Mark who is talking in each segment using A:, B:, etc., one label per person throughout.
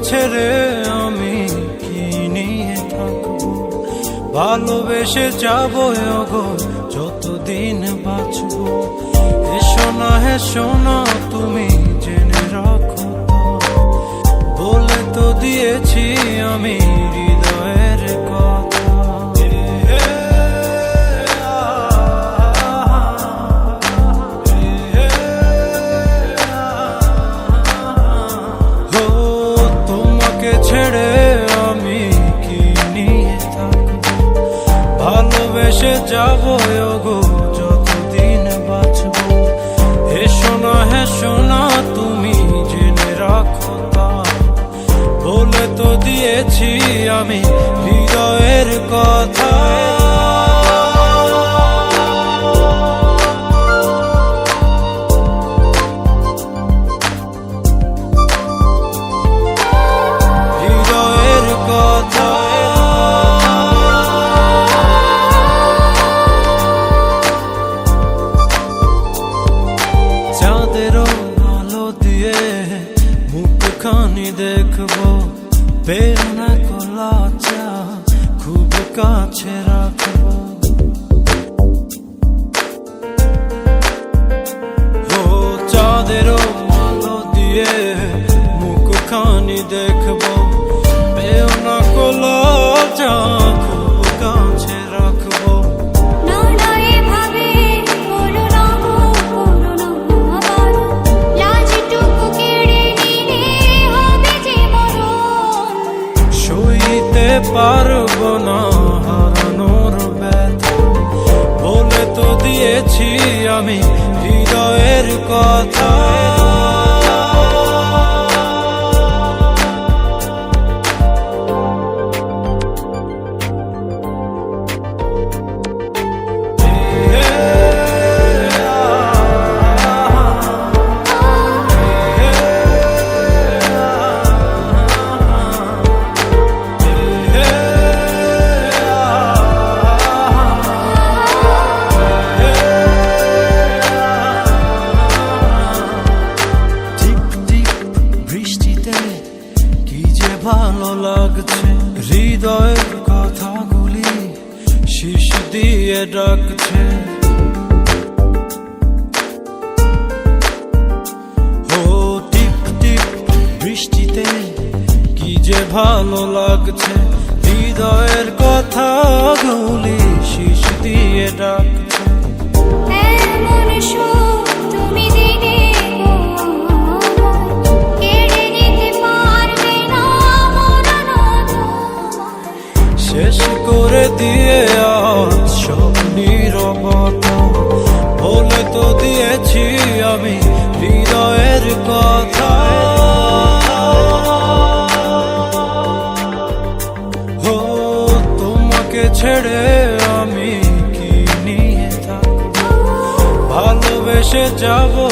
A: ছেড়ে আমি কি নিয়ে থাকবো, ভালোবেসে যাবো গো যতদিন বাঁচবো। হেসো না তুমি জেনে রাখো, বলে তো দিয়েছি আমি হৃদয়ের কথা। তোমাকে ছেড়ে আমি কি নিয়ে থাকবো, ভালোবেসে যাবো গো যতদিন বাঁচবো। হেসো না তুমি জেনে রাখো, বলে তো দিয়েছি আমি হৃদয়ের কথা। হৃদয়ের কথা চাঁদেরও আলো দিয়ে মুখখানি দেখবো, বেরোনা কলা চা খুব কাছে রাখবো। চাঁদেরও আলো দিয়ে মুখখানি দেখবো, বেরোনা কলা চা খুব কাছে রাখবো। পারবো না হারানোর ব্যথা, বলে তো দিয়েছি আমি হৃদয়ের কথা। ভালো লাগছে হৃদয়ের কথাগুলি শীষ দিয়ে ডাকছে। টিপ টিপ বৃষ্টিতে কি যে ভালো লাগছে, হৃদয়ের কথাগুলি শীষ দিয়ে ডাকছে। শেষ করে দিয়ে আজ সব নীরবতা, বলে তো দিয়েছি আমি হৃদয়ের কথা। তোমাকে ছেড়ে আমি কি নিয়ে থাকবো, ভালোবেসে যাবো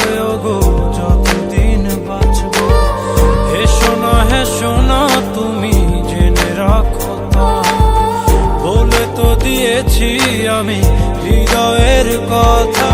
A: গো যতদিন বাঁচবো। হেসো না তুমি জেনে রাখো, বলে তো দিয়েছি আমি হৃদয়ের কথা।